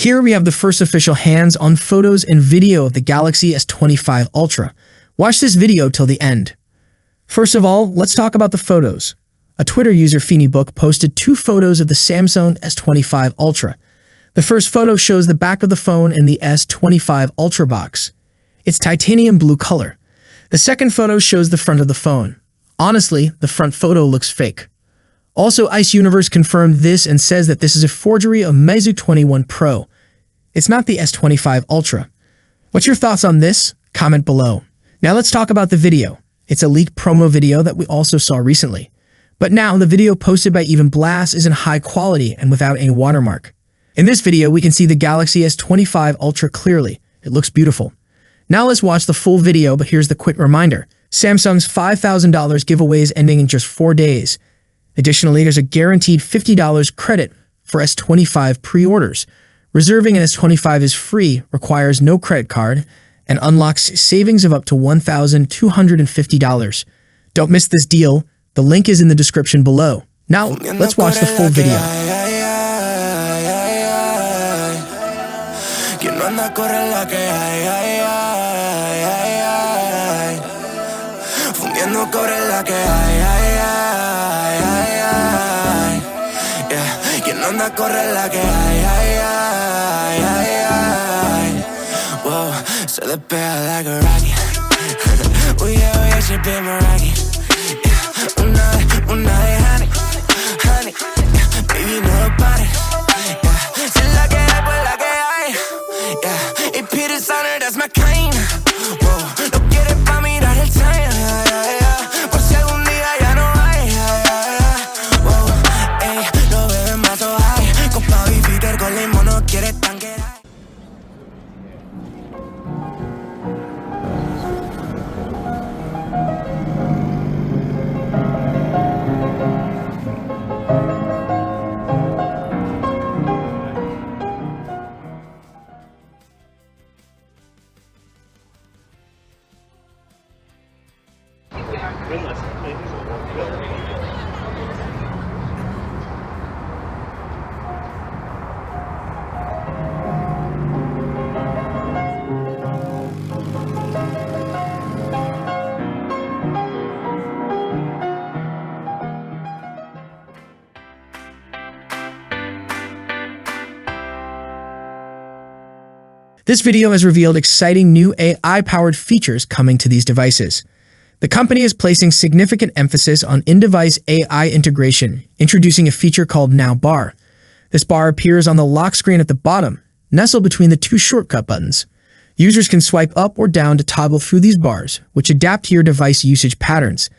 Here we have the first official hands-on photos and video of the Galaxy S25 Ultra. Watch this video till the end. First of all, let's talk about the photos. A Twitter user, FeeneyBook, posted 2 photos of the Samsung S25 Ultra. The first photo shows the back of the phone in the S25 Ultra box. It's titanium blue color. The second photo shows the front of the phone. Honestly, the front photo looks fake. Also, Ice Universe confirmed this and says that this is a forgery of Meizu 21 Pro. It's not the S25 Ultra. What's your thoughts on this? Comment below. Now let's talk about the video. It's a leaked promo video that we also saw recently. But now the video posted by Even Blast is in high quality and without any watermark. In this video, we can see the Galaxy S25 Ultra clearly. It looks beautiful. Now let's watch the full video, but here's the quick reminder. Samsung's $5,000 giveaway is ending in just 4 days. Additionally, there's a guaranteed $50 credit for S25 pre-orders. Reserving an S25 is free, requires no credit card, and unlocks savings of up to $1,250. Don't miss this deal. The link is in the description below. Now, let's watch the full video. Se despega like a rocket. Uy, yeah, she be my rocket. Una de honey, honey. Baby, no lo pares. Si la que hay, pues la que hay. Y Peter Sonner, that's my kind. Lo quieres pa' mirar el time. Por si algún día ya no hay. Lo beben más o hay. Con Pau y Peter con limón no quieres tanquear. This video has revealed exciting new AI-powered features coming to these devices. The company is placing significant emphasis on in-device AI integration, introducing a feature called Now Bar. This bar appears on the lock screen at the bottom, nestled between the 2 shortcut buttons. Users can swipe up or down to toggle through these bars, which adapt to your device usage patterns.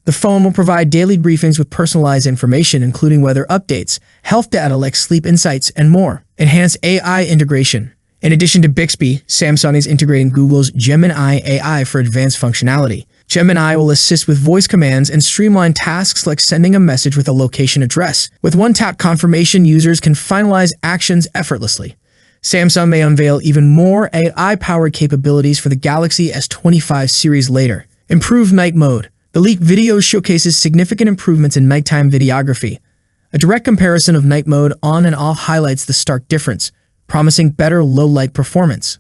The phone will provide daily briefings with personalized information, including weather updates, health data like sleep insights, and more. Enhanced AI integration. In addition to Bixby, Samsung is integrating Google's Gemini AI for advanced functionality. Gemini will assist with voice commands and streamline tasks like sending a message with a location address. With one-tap confirmation, users can finalize actions effortlessly. Samsung may unveil even more AI-powered capabilities for the Galaxy S25 series later. Improved night mode. The leaked video showcases significant improvements in nighttime videography. A direct comparison of night mode on and off highlights the stark difference, promising better low-light performance.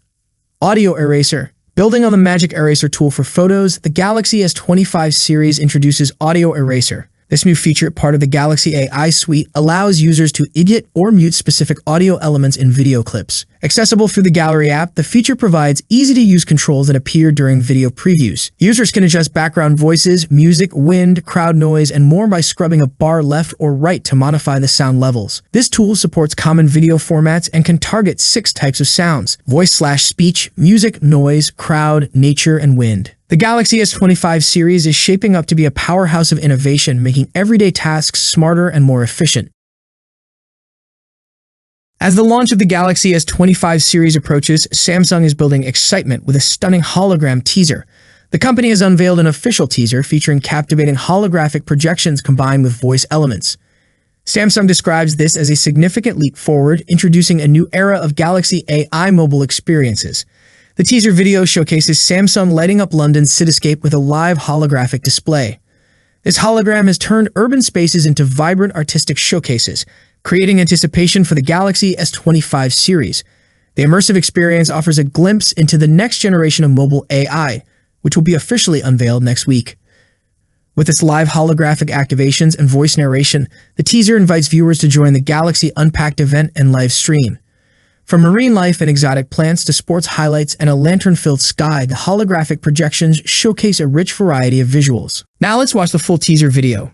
Audio eraser. Building on the Magic Eraser tool for photos, the Galaxy S25 series introduces Audio Eraser. This new feature, part of the Galaxy AI suite, allows users to edit or mute specific audio elements in video clips. Accessible through the Gallery app, the feature provides easy-to-use controls that appear during video previews. Users can adjust background voices, music, wind, crowd noise, and more by scrubbing a bar left or right to modify the sound levels. This tool supports common video formats and can target 6 types of sounds: voice/speech, music, noise, crowd, nature, and wind. The Galaxy S25 series is shaping up to be a powerhouse of innovation, making everyday tasks smarter and more efficient. As the launch of the Galaxy S25 series approaches, Samsung is building excitement with a stunning hologram teaser. The company has unveiled an official teaser featuring captivating holographic projections combined with voice elements. Samsung describes this as a significant leap forward, introducing a new era of Galaxy AI mobile experiences. The teaser video showcases Samsung lighting up London's cityscape with a live holographic display. This hologram has turned urban spaces into vibrant artistic showcases, creating anticipation for the Galaxy S25 series. The immersive experience offers a glimpse into the next generation of mobile AI, which will be officially unveiled next week. With its live holographic activations and voice narration, the teaser invites viewers to join the Galaxy Unpacked event and live stream. From marine life and exotic plants to sports highlights and a lantern-filled sky, the holographic projections showcase a rich variety of visuals. Now let's watch the full teaser video.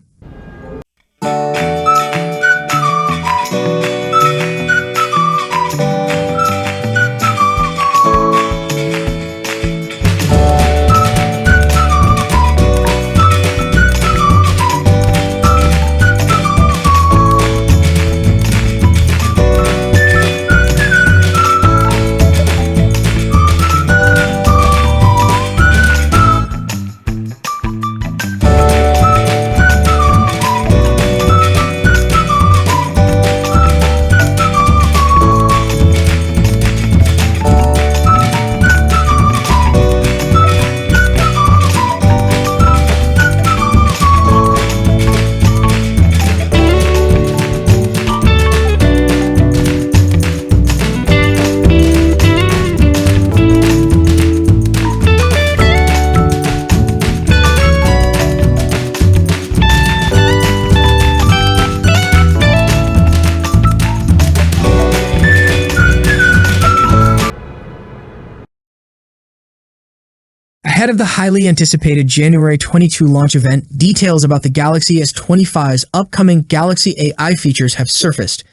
Ahead of the highly anticipated January 22 launch event, details about the Galaxy S25's upcoming Galaxy AI features have surfaced.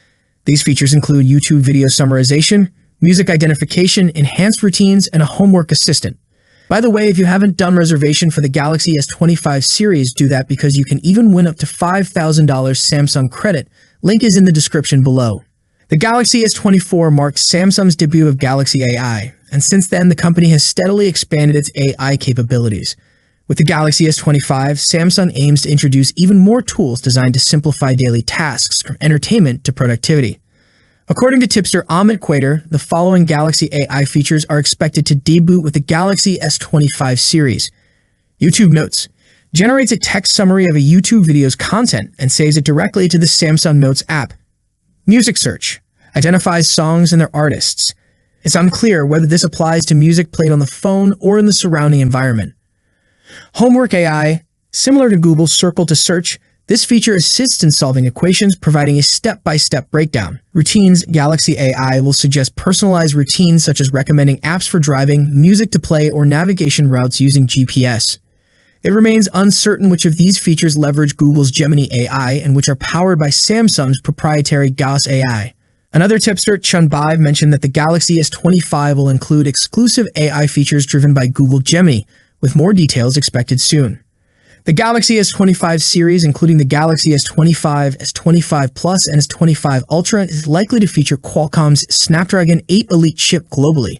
These features include YouTube video summarization, music identification, enhanced routines, and a homework assistant. By the way, if you haven't done reservation for the Galaxy S25 series, do that because you can even win up to $5,000 Samsung credit. Link is in the description below. The Galaxy S24 marks Samsung's debut of Galaxy AI, and since then the company has steadily expanded its AI capabilities. With the Galaxy S25, Samsung aims to introduce even more tools designed to simplify daily tasks from entertainment to productivity. According to tipster Amit Quater, the following Galaxy AI features are expected to debut with the Galaxy S25 series. YouTube Notes generates a text summary of a YouTube video's content and saves it directly to the Samsung Notes app. Music Search identifies songs and their artists. It's unclear whether this applies to music played on the phone or in the surrounding environment. Homework AI, similar to Google's Circle to Search, this feature assists in solving equations, providing a step-by-step breakdown. Routines Galaxy AI will suggest personalized routines such as recommending apps for driving, music to play, or navigation routes using GPS. It remains uncertain which of these features leverage Google's Gemini AI and which are powered by Samsung's proprietary Gauss AI. Another tipster, Chunbai, mentioned that the Galaxy S25 will include exclusive AI features driven by Google Gemini, with more details expected soon. The Galaxy S25 series, including the Galaxy S25, S25 Plus, and S25 Ultra, is likely to feature Qualcomm's Snapdragon 8 Elite chip globally.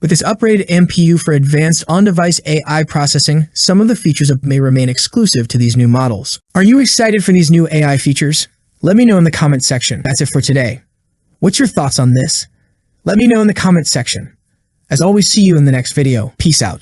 With this upgraded NPU for advanced on-device AI processing, some of the features may remain exclusive to these new models. Are you excited for these new AI features? Let me know in the comment section. That's it for today. What's your thoughts on this? Let me know in the comment section. As always, see you in the next video. Peace out.